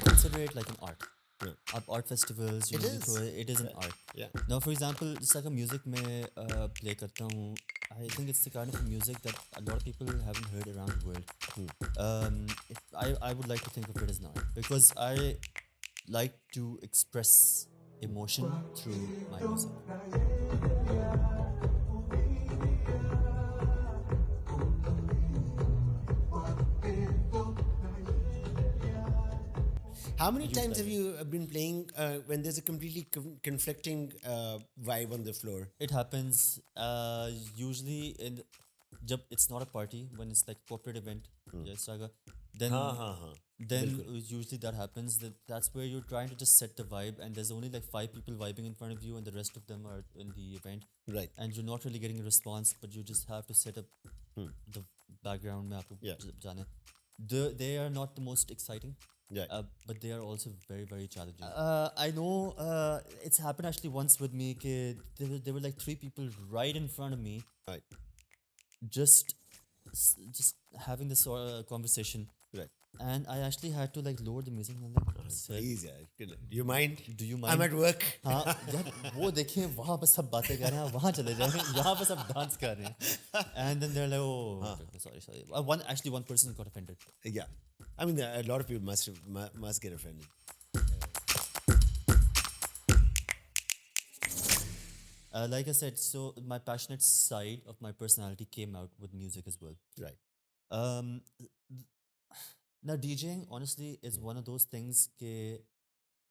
consider it like an art. Yeah. Art festivals, It you throw is. it is an Right. art. Yeah. Now, for example, just like a music में play करता हूँ, I think it's the kind of music that a lot of people haven't heard around the world. I would like to think of it as an art because I like to express emotion through my music. How many You times tell have me. you been playing when there's a completely conflicting vibe on the floor? It happens usually in जब it's not a party, when it's like corporate event, या इस तरह का, then हाँ. then बिल्कुल. usually that happens. That's where you're trying to just set the vibe, and there's only like 5 people vibing in front of you, and the rest of them are in the event, Right. and you're not really getting a response, but you just have to set up the background में आपको Yeah. जाने. They are not the most exciting, Right. but they are also very very challenging. I know it's happened actually once with me. Ke there were like 3 people right in front of me, Right. just just having this conversation, Right. and I actually had to like lower the music and like said, Please, yeah. Do you mind? do you I'm mind? at work. हाँ यार वो देखें वहाँ पर सब बातें कर रहे हैं, वहाँ चले जाएं, यहाँ पर सब डांस कर रहे हैं, and then they're like, oh okay, sorry. One person got offended. Yeah. I mean, a lot of people must get offended. Like I said, so my passionate side of my personality came out with music as well. Right. Um, now DJing honestly is one of those things ke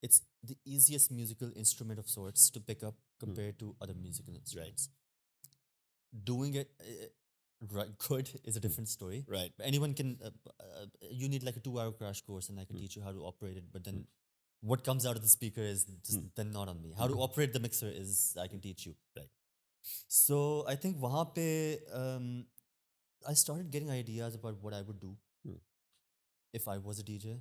it's the easiest musical instrument of sorts to pick up compared to other musical instruments. Doing it right good is a different story. Right. But anyone can. You need like a 2 hour crash course, and I can teach you how to operate it. But then, what comes out of the speaker is just then not on me. How to operate the mixer is I can teach you. Right. So I think वहाँ पे I started getting ideas about what I would do if I was a DJ,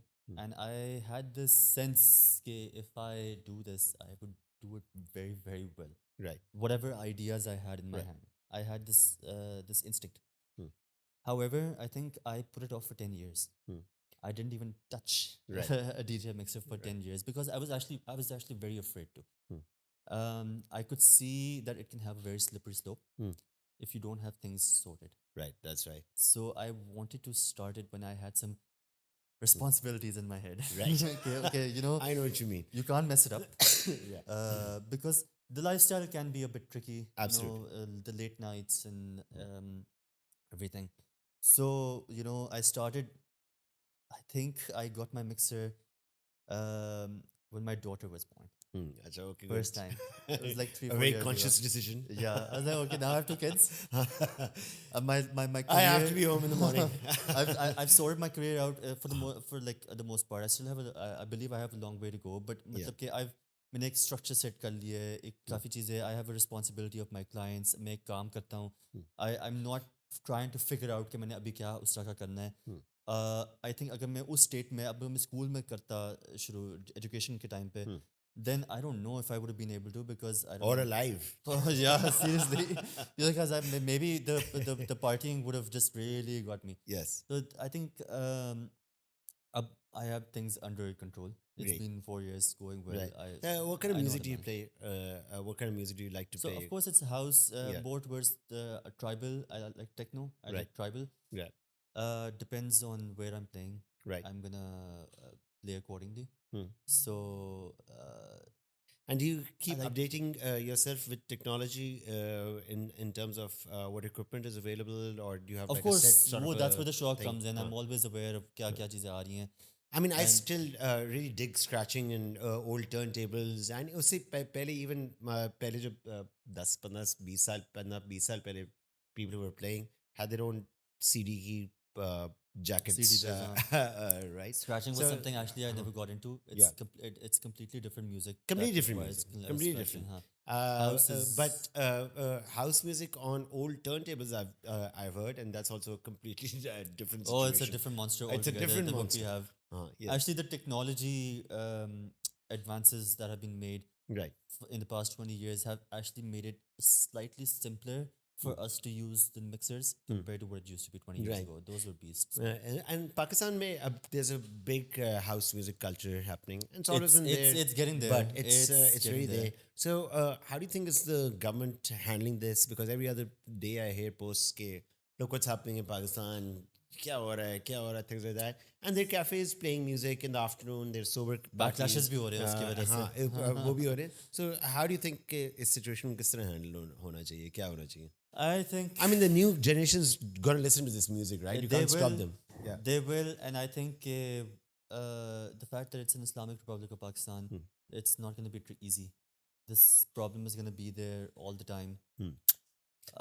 and I had this sense that if I do this, I would do it very very well. Right. Whatever ideas I had in my hand, I had this instinct. However, I think I put it off for 10 years. I didn't even touch Right. a DJ mixer for 10 years because I was actually very afraid to. I could see that it can have a very slippery slope if you don't have things sorted. Right. That's right. So I wanted to start it when I had some responsibilities in my head. Right. Okay, you know, I know what you mean. you can't mess it up. Yeah. Because the lifestyle can be a bit tricky. Absolutely. You know, the late nights and everything. So, you know, I think I got my mixer when my daughter was born. That's okay. First time. It was like 3 A 4 very years conscious ago. decision. Yeah, I was like, okay, now I have 2 kids. My I career, have to be home in the morning. I've sorted my career out for like the most part. I still have I believe I have a long way to go, but मतलब कि मैंने एक structure set कर लिया है, एक काफ़ी चीज़ें, I have a responsibility of my clients, मैं एक काम करता हूँ, I'm not trying to figure out कि मैंने अभी क्या उस तरह का करना है. I think अगर मैं उस state में अब मैं school में करता शुरू education के time पे, then I don't know if I would have been able to because I don't Or know. alive. Oh, yeah, seriously. Because maybe the partying would have just really got me. Yes. So I think I have things under control. It's Great. been 4 years going well. Right. What kind of I know music the do you man. play? What kind of music do you like to So play? of course it's house, Yeah. more towards the tribal. I like techno. I like tribal. Yeah. Depends on where I'm playing. Right. I'm gonna play accordingly. So And do you keep like- updating yourself with technology in terms of what equipment is available, or do you have of like course, a set sort of that's a where the shock thing? comes in. I'm always aware of क्या क्या चीज़ें आ रही हैं. I mean, I still really dig scratching in old turntables, and उससे पहले even पहले जो 10 15 20 साल पहले people who were playing had their own CD jackets, CD players, right? Scratching was So- something actually I never got into. It's it's completely different music. Completely that different requires music. cl- Completely scratching, different. huh? House is- But house music on old turntables, I've heard, and that's also a completely different situation. Oh, it's a different monster It's a altogether different than monster. what we have. Yes. Actually, the technology advances that have been made Right. in the past 20 years have actually made it slightly simpler for us to use the mixers compared to what it used to be 20 years Right. ago. Those were beasts. And Pakistan mein there's a big house music culture happening, and it's always been there. It's getting there. But it's really getting there. So how do you think is the government handling this? Because every other day I hear posts ke look what's happening in Pakistan. Kya ho raha hai, things like that. And there are cafes playing music in the afternoon. There's sober Backlashes bhi ho rahe hain uski wajah se. हाँ, वो भी हो रहे हैं. So how do you think इस situation में किस तरह handle होना चाहिए? क्या होना चाहिए? I think I mean, the new generation's gonna listen to this music, right? You they can't stop will- them. Yeah. They will, and I think the fact that it's an Islamic Republic of Pakistan, it's not going to be easy. This problem is going to be there all the time.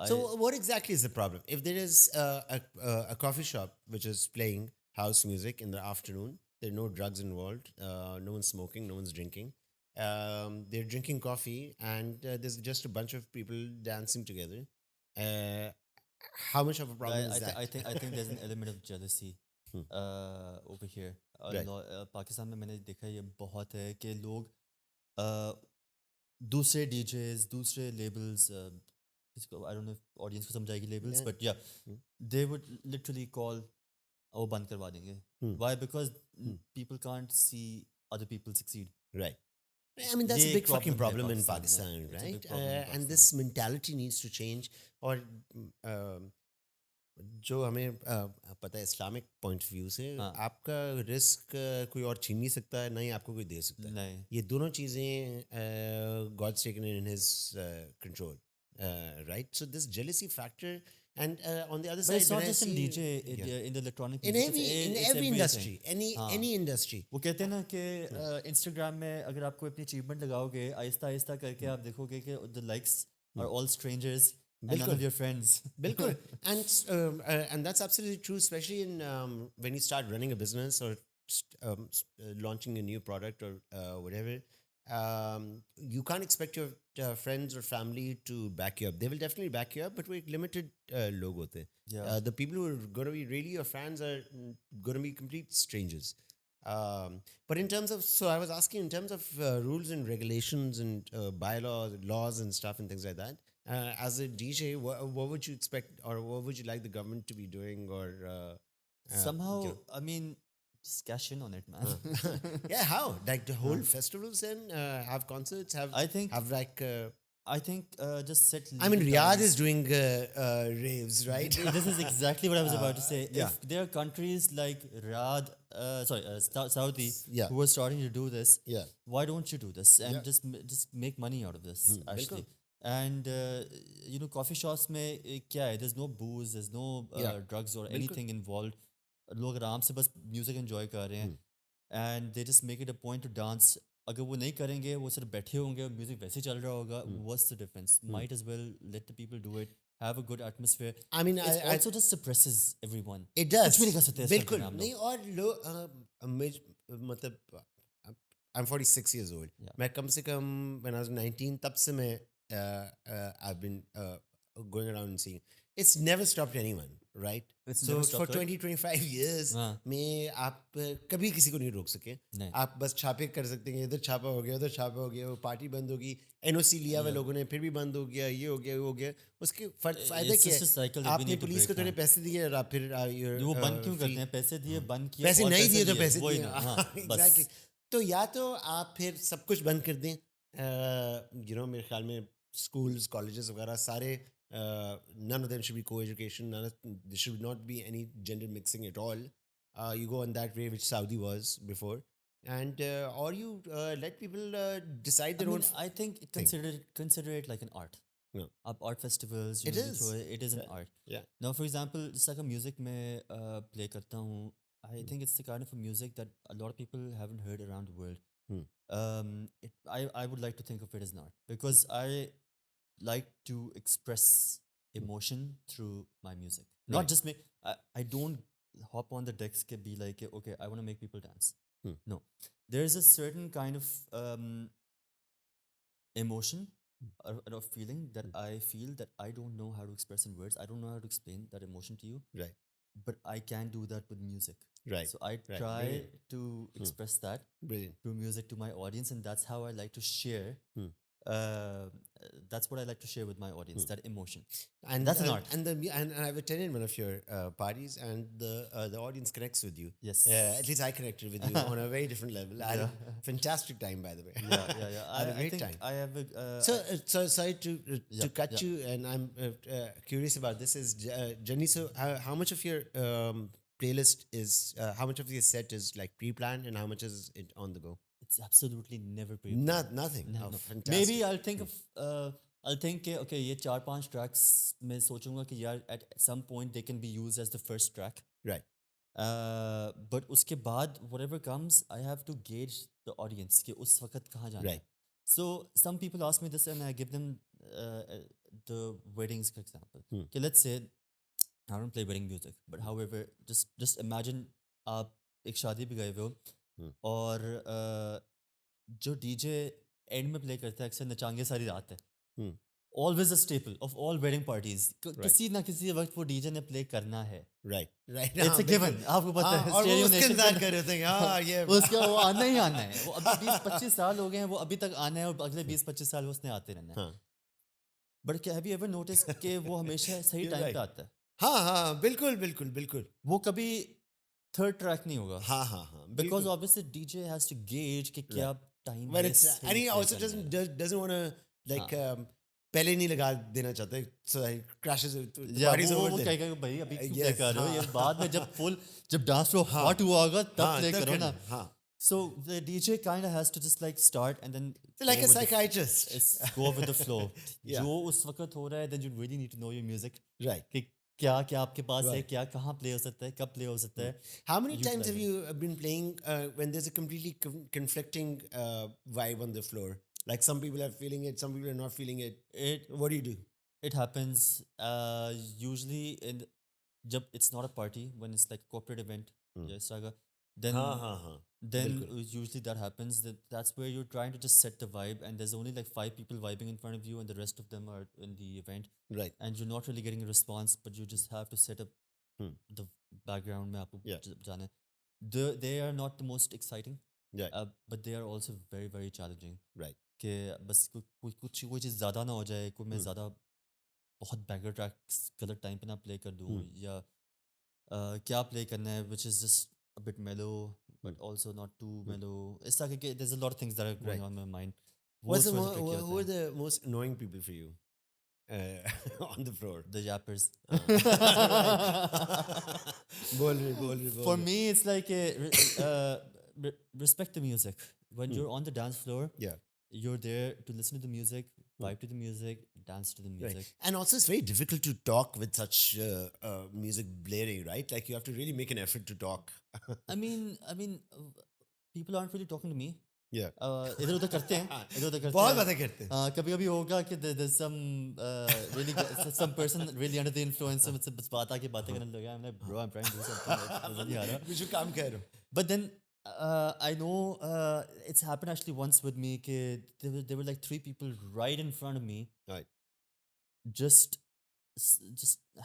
So, what exactly is the problem? If there is a coffee shop which is playing house music in the afternoon, there are no drugs involved, no one's smoking, no one's drinking. They're drinking coffee, and there's just a bunch of people dancing together. How much of a problem is that? I think there's an element of jealousy over here. Right. Pakistan में मैंने देखा ये बहुत है कि लोग दूसरे DJs, दूसरे labels, I don't know if audience को समझाएगी labels, Yeah. but yeah, they would literally call, वो बंद करवा देंगे. Why? Because people can't see other people succeed. Right. I mean, that's ये a एक big fucking problem problem है in Pakistan Pakistan, में. It's a big right? problem in And this mentality needs to change. और जो हमें पता है Islamic point of view से हाँ. आपका रिस्क कोई और छीन नहीं सकता है, ना ही आपको कोई दे सकता है. नहीं. ये दोनों चीज़ें God's taken it in His control, right? So this jealousy factor, and on the other But side, it's not when I just in see- DJ, Yeah. in the electronic in music, every it's every everything. industry, हाँ. any industry. वो कहते हैं ना कि Instagram में अगर आपको अपनी अचीवमेंट लगाओगे आहिस्ता आहिस्ता करके आप देखोगे कि the likes are all strangers and none बिल्कुल. Of your friends. Bilkul. And that's absolutely true, especially in when you start running a business or launching a new product or whatever. You can't expect your friends or family to back you up. They will definitely back you up, but we're limited log hote hain. Yeah. The people who are going to be really your fans are going to be complete strangers. But in terms of, so I was asking in terms of rules and regulations and bylaws, laws and stuff and things like that. As a DJ, what would you expect, or what would you like the government to be doing, or Somehow, you know? I mean, just cash in on it, man. Yeah, how? Like the whole festivals then have concerts, have I think have like. I think just set. I mean, legal Riyadh times. is doing raves, right? This is exactly what I was about to say. yeah. If there are countries like Riyadh, Saudi, Yeah. who are starting to do this, Yeah. why don't you do this and Yeah. just make money out of this? Actually, bilkul. and coffee shops में क्या है? There's no booze, there's no Yeah. drugs or Bilkul. anything involved. लोग आराम से बस music enjoy कर रहे हैं and they just make it a point two dance. अगर वो नहीं करेंगे, वो सिर्फ बैठे होंगे और म्यूजिक वैसे चल रहा होगा, what's the difference? Might as well let the people do it, have a good atmosphere. I mean, It I also just suppresses everyone. it does. कुछ भी नहीं कर सकते इस बिल्कुल country में हम नहीं. लोग. और मतलब I'm 46 years old. Yeah. मैं कम से कम when I was 19 तब से मैं I've been going around and seeing. It's never stopped anyone, right? It's So never for stopped, right? 20-25 years हाँ. में आप कभी किसी को नहीं रोक सके. नहीं. आप बस छापे कर सकते हैं, इधर छापा हो गया, उधर छापा हो गया, वो पार्टी बंद होगी, एनओसी लिया हुआ लोगों ने, फिर भी बंद हो गया, ये हो गया, वो हो गया. उसके फायदा It's क्या just a cycle है? that we आपने need to पुलिस को break, थोड़े हाँ. पैसे दिए और आप फिर वो बंद क्यों करते हैं? पैसे दिए, बंद किया, पैसे और नहीं दिए तो पैसे वही दिए. ना, हाँ, बस. एग्जैक्टली. तो या तो आप फिर सब कुछ बंद कर दें. मेरे ख्याल में schools, colleges वगैरह सारे none of them should be co-education. There should not be any gender mixing at all. You go on that way, which Saudi was before, and or you let people decide I their mean, own. I think consider it like an art. Yeah. Art festivals. It is. It is an art. Yeah. Now, for example, just like a music में play करता हूँ, I think it's the kind of a music that a lot of people haven't heard around the world. I would like to think of it as an art because I like to express emotion through my music. Not Right. just me. I don't hop on the decks and be like, okay, I want to make people dance. No. There's a certain kind of emotion or feeling that I feel that I don't know how to express in words. I don't know how to explain that emotion to you. Right. But I can do that with music. Right. So I Right. try Brilliant. to express that Brilliant. through music to my audience, and that's how I like to share uh, that's what I like to share with my audience. That emotion. And That's an art. and I've attended one of your parties, and the audience connects with you. Yes. At least I connected with you on a very different level. I had a fantastic time, by the way. Yeah. I had a I great think time. I have a. So sorry to cut yeah. you, and I'm curious about this. Is Jenny? So how much of your playlist is how much of your set is like pre-planned, and how much is it on the go? It's absolutely never pre. Nothing. No, Oh, no. fantastic. Maybe I'll think of I'll think कि okay ये 4-5 tracks मैं सोचूंगा कि यार at some point they can be used as the first track. Right. But उसके बाद whatever comes I have to gauge the audience कि उस वक्त कहाँ जाना है. Right. So some people ask me this and I give them the weddings for example. Okay, let's say I don't play wedding music, but however just imagine आप एक शादी पे गए हुए हो और जो डीजे एंड में प्ले करता है अक्सर नचांगे सारी रात है. Always a staple of all wedding parties. किसी ना किसी वक्त वो डीजे ने प्ले करना है. Right. It's a given. आपको पता है. और वो Stereo उसके Nation इंतजार पे- कर रहे थे हाँ ये उसका वो आना ही आना है. वो अभी 20-25 साल हो गए हैं वो अभी तक आना है और अगले 20-25 साल उसने आते रहना है. हाँ बट क्या हैव यू एवर नोटिस कि वो हमेशा सही You're टाइम right. पे आता है. हाँ बिल्कुल बिल्कुल बिल्कुल वो कभी थर्ड ट्रैक नहीं होगा. हाँ Because obviously DJ has to gauge कि क्या time when it's and he also doesn't want to like पहले नहीं लगा देना चाहता so he crashes it the party's वो over there. कहेगा कि भाई अभी क्यों Yes, play कर रहे हो हाँ. ये बाद में जब डांस फ्लोर हॉट हुआ होगा तब हाँ, प्ले तब करो करना, ना. हाँ. So the DJ kind of has to just like start and then So like go a with the- psychiatrist. go with the flow. Yeah. जो उस वक्त हो रहा है then you really need to know your music. Right. कि क्या क्या आपके पास है Right. क्या कहाँ प्ले हो सकता है कब प्ले हो सकता है. How many times Utilize have you been playing when there's a completely conflicting vibe on the floor? Like some people are feeling it, some people are not feeling it. It What do you do? it happens usually in जब it's not a party when it's like a corporate event या इस तरह का then हाँ. then बिल्कुल. usually that happens that's where you're trying to just set the vibe and there's only like 5 people vibing in front of you and the rest of them are in the event Right. and you're not really getting a response but you just have to set up the background में आपको Yeah. जाना है. They are not the most exciting Right. but they are also very very challenging Right. कि बस कोई चीज़ ज़्यादा ना हो जाए कोई मैं ज़्यादा बहुत बैगर ट्रैक्स गलत टाइम पे ना प्ले कर दूँ या क्या प्ले करना है which is just a bit mellow but also not too mellow. इस तरह के there's a lot of things that are going Right. on in my mind. वो What's the थोड़ा सा tricky who होता are है. the most annoying people for you on the floor? The yappers. बोल रहे. For me it's like respect the music. When you're on the dance floor Yeah. you're there to listen to the music, vibe to the music, dance to the music. Right. And also, it's very difficult to talk with such music blaring, right? Like you have to really make an effort to talk. I mean, people aren't really talking to me. Yeah. इधर उधर करते हैं, इधर उधर करते बहुत हैं. बातें करते हैं. कभी कभी होगा कि there's some really some person really under the influence मुझसे बस बातें करने लगा. I'm like, bro, I'm trying to do something. मजा नहीं आ रहा. कुछ काम कर रहे हो. But then I know it's happened actually once with me कि there were like 3 people right in front of me Right. just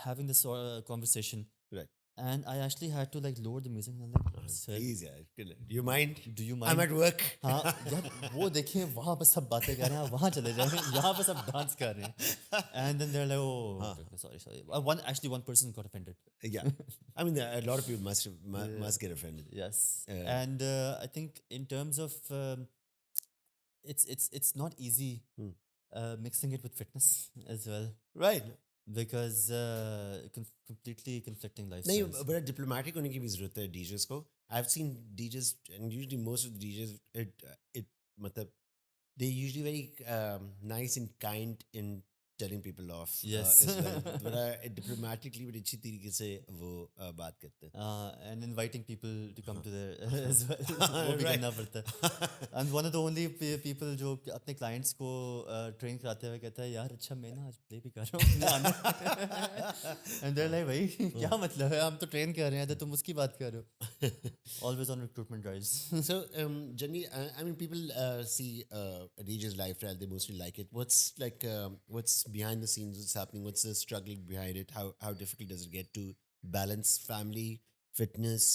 having this conversation. Right. And I actually had to like lower the music. And I'm like, "Sir, Please, yeah. Do you mind? do you I'm mind?" at work. हाँ यार वो देखें वहाँ पर सब बातें कर रहे हैं वहाँ चले जाएं यहाँ पर सब डांस कर रहे हैं. And then they're like, oh okay, sorry. One person got offended. Yeah. I mean, a lot of people must get offended. Yes. And I think in terms of it's not easy mixing it with fitness as well Right. because completely conflicting नहीं lifestyles. बड़ा diplomatic होने की भी जरूरत है DJs को. I've seen DJs and usually most of the DJs it मतलब they usually very nice and kind in telling people off. Yes. As well. बड़ा diplomatically बड़ी अच्छी तरीके से वो बात करते हैं. And inviting people to come to their as well वो भी करना पड़ता है. I'm one of the only people जो अपने clients को train कराते हुए कहता है यार अच्छा मैं ना आज play भी कर रहा हूँ अपने आने. And they're like भाई क्या मतलब है हम तो train कर रहे हैं तो तुम उसकी बात कर रहे हो. Always on recruitment drives. So, generally, I mean, people see a DJ's lifestyle. They mostly like it. What's like, what's behind the scenes? What's happening? What's the struggle behind it? How difficult does it get to balance family, fitness,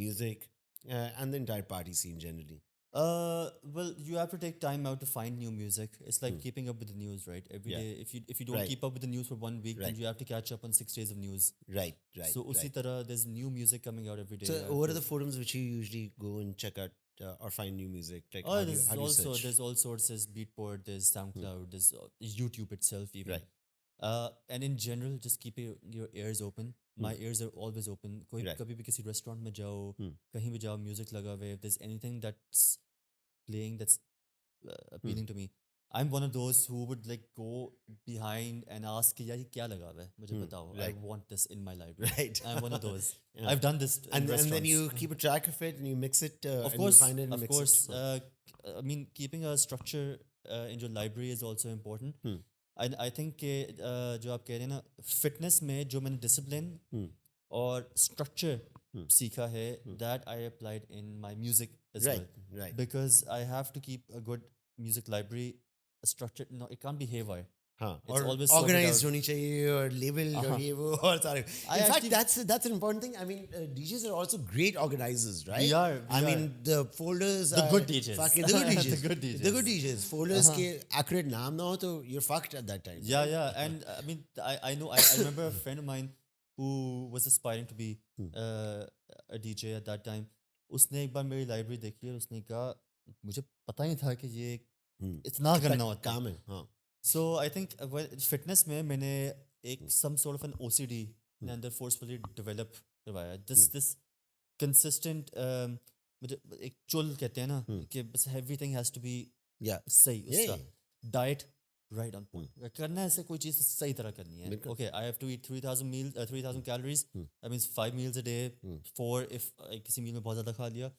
music, and the entire party scene generally? Well, you have to take time out to find new music. It's like keeping up with the news, right? Every Yeah. day, if you don't Right. keep up with the news for 1 week, then Right. you have to catch up on 6 days of news. Right. Right. So usi Right. tarah, there's new music coming out every day. So, I have what are to- the forums which you usually go and check out or find new music? Like, Oh, how do you search? there's all sorts. There's Beatport, there's SoundCloud, there's YouTube itself even. Right. And in general, just keep your ears open. My ears are always open. कोई Right. कभी भी किसी restaurant में जाओ, Hmm. कहीं भी जाओ, music लगा हुआ है. If there's anything that's playing that's appealing to me, I'm one of those who would like go behind and ask कि यार ये क्या लगा हुआ है मुझे बताओ. I Right. want this in my library. Right. I'm one of those. Yeah. I've done this in And then restaurants. you keep a track of it and you mix it. Of and course, you find it and of mix course. it. I mean, keeping a structure in your library is also important. Hmm. I think कि जो आप कह रहे हैं ना fitness में जो मैंने discipline और structure सीखा है, that I applied in my music as Right. well. Right. Because I have to keep a good music library structured. No, it can't be haywire. हाँ, It's और always sorted organized out. होनी चाहिए और labeled और ये वो और सारे. I In fact, actually- that's an important thing. I mean, DJs are also great organizers, right? We are, I we mean, are. the folders The are good DJs. fucking the good The DJs. good DJs. The good DJs. Folders के accurate naam ना हो तो you're fucked at that time. Yeah, yeah. And I mean, I know, I remember a friend of mine who was aspiring to be a DJ at that time. उसने एक बार मेरी library देखी और उसने कहा मुझे पता ही था कि ये इतना करना होता है. काम है. हाँ. So I think fitness में मैंने एक some sort of an OCD ने अंदर forcefully develop करवाया. This consistent मुझे एक चुल कहते हैं ना कि बस everything has to be Yeah. सही Yeah, उसका diet right on point. करना है ऐसे कोई चीज़ सही तरह करनी है. बिल्कुल. Okay, I have to eat 3,000 calories. That means 5 meals a day. 4 if किसी meal में बहुत ज़्यादा खा लिया.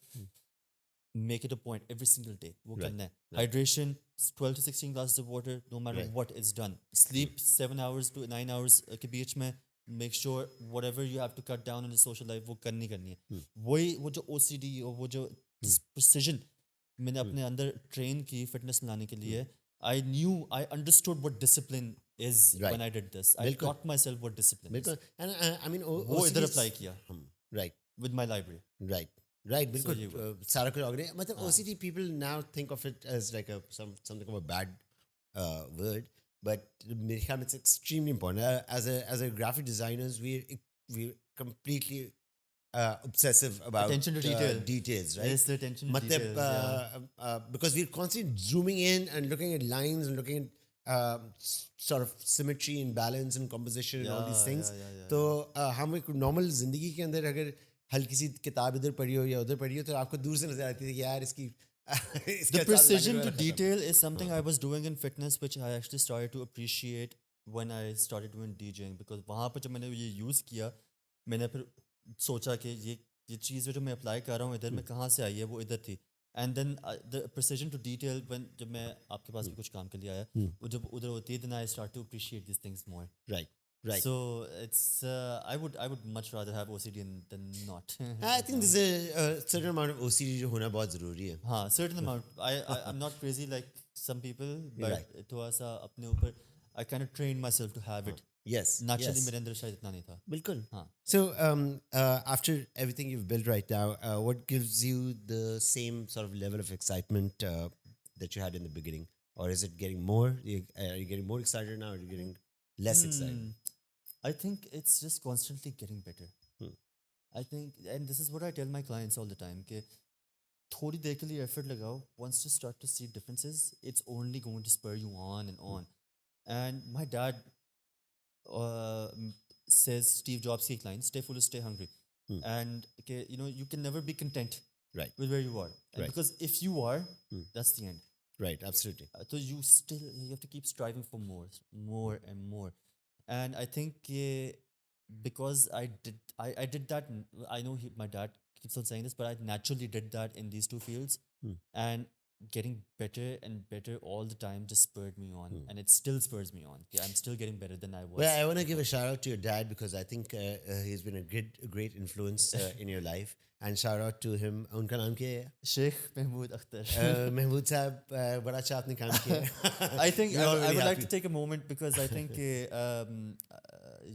Make it a point every single day. वो Right. करना है. Hydration, 12 to 16 glasses of water, no matter Right. what is done. Sleep 7 hours to 9 hours के बीच में. Make sure whatever you have to cut down in the social life वो करनी है. वो जो OCD और वो जो precision मैंने अपने अंदर train की fitness लाने के लिए, I understood what discipline is Right. when I did this. I बिल्कुल. taught myself what discipline is. बिल्कुल. And I mean, वो इधर OCD apply किया Right. with my library. Right. Right, बिल्कुल. ये सारा कुछ organized. मतलब OCD people now think of it as like something of a bad word, but मेरे ख्याल में it's extremely important. As a graphic designers, we're completely obsessive about Attention to detail. details, right? Yes, the attention to मतलब details. because we're constantly zooming in and looking at lines and looking at sort of symmetry and balance and composition and all these things. तो हम एक normal जिंदगी के अंदर अगर हल्की सी किताब इधर पढ़ी हो या उधर पढ़ी हो तो आपको दूर से नजर आती है कि यार इसकी The precision to detail is something I was doing in fitness, which I actually started to appreciate when I started doing DJing. Because वहाँ पर जब मैंने ये use किया, मैंने फिर सोचा कि ये चीज़ जो मैं apply कर रहा हूँ इधर में कहाँ से आई है, वो इधर थी. And then the precision to detail when जब मैं आपके पास भी कुछ काम के लिए आया, वो जब उधर होती है, then I start to appreciate these things more. Right. Right. So it's I would much rather have OCD than not. I think there's a certain amount of OCD जो होना बहुत ज़रूरी है. हाँ, certain amount. I'm not crazy like some people, but Right. थोड़ा सा अपने ऊपर I kind of trained myself to have it. Yes. Naturally yes. मेरे अंदर शायद इतना नहीं था. बिल्कुल. हाँ. So after everything you've built right now, what gives you the same sort of level of excitement that you had in the beginning, or is it getting more? Are you getting more excited now, or are you getting less excited? I think it's just constantly getting better. I think, and this is what I tell my clients all the time, कि थोड़ी देर के लिए effort लगाओ. Once you start to see differences, it's only going to spur you on and on. And my dad says Steve Jobs' key line, stay foolish, stay hungry. And okay, you can never be content Right. with where you are. And Right. because if you are, that's the end. Right. Absolutely. So you have to keep striving for more and more. And I think because I did that, I know my dad keeps on saying this, but I naturally did that in these two fields. And getting better and better all the time just spurred me on, and it still spurs me on. I'm still getting better than I was. Well, I want to give a shout out to your dad because I think he's been a great influence in your life. And shout out to him. उनका नाम क्या है? Sheikh Mahmood Akhtar. Mahmood साहब बड़ा अच्छा आपने काम किया. I think We're all I really would like happy. to take a moment because I think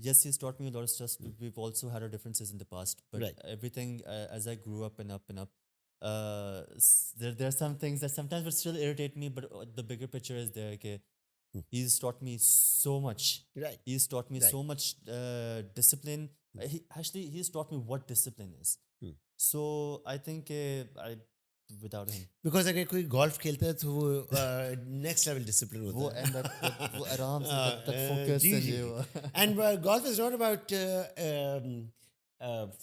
yes, he's taught me a lot of stuff. We've also had our differences in the past, but Right. everything as I grew up and up and up, there are some things that sometimes would still irritate me, but the bigger picture is there. Okay, he's taught me so much. Right. He's taught me Right. so much discipline. He's taught me what discipline is. So I think I without him, Because अगर कोई golf खेलता है तो वो next level discipline वो होता है. and that वो आराम से that focus जी, and जी. ये वो. And golf is not about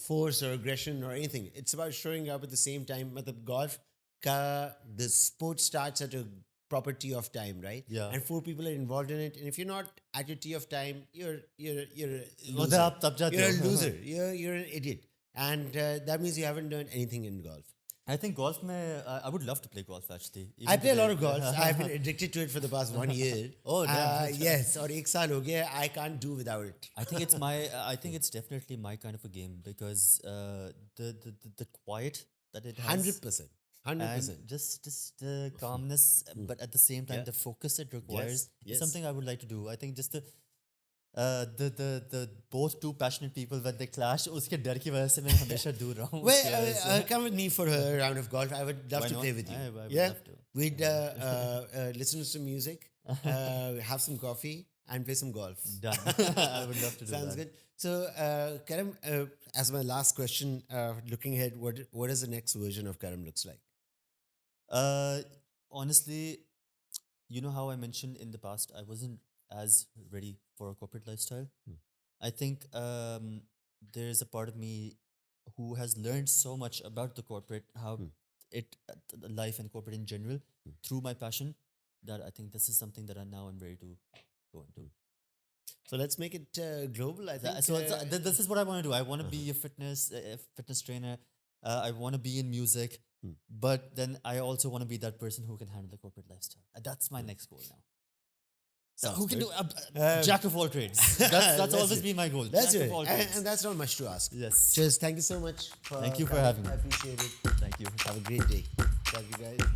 force or aggression or anything. It's about showing up at the same time. मतलब golf का the sport starts at a proper tee of time, right? Yeah. And 4 people are involved in it. And if you're not at your tee of time, you're a उधर loser. आप तब जाते You're a हो. loser. You're an idiot. And that means you haven't done anything in golf. I think golf में I would love to play golf actually. I Even play a lot today. of golf. I've been addicted to it for the past 1 year. Oh, damn. Yes, और 1 साल हो गया. I can't do without it. I think it's definitely my kind of a game because the quiet that it has 100%. 100%. and just the calmness, but at the same time Yeah. the focus it requires yes. is something I would like to do. I think just the both two passionate people when they clash, उसके डर की वजह से मैं हमेशा दूर रहा हूँ. Well, come with me for a round of golf. I would love Why to not? play with you. I would yeah, love to. we'd listen to some music, have some coffee, and play some golf. Done. I would love to do Sounds that. good. So, Karam, as my last question, looking ahead, what does the next version of Karam looks like? Honestly, you know how I mentioned in the past, I wasn't as ready for a corporate lifestyle. I think there is a part of me who has learned so much about the corporate, how the life and corporate in general, through my passion, that I think this is something that now I'm ready to go into. So let's make it global. I think. So this is what I want to do. I want to be a fitness trainer. I want to be in music, but then I also want to be that person who can handle the corporate lifestyle. That's my next goal now. So Sounds who can good. do jack of all trades? That's always it. been my goal. That's jack it. of all And, trades. and that's not much to ask. Yes. Cheers. Thank you so much. Thank you for coming. having me. I appreciate it. Thank you. Have a great day. Love you guys.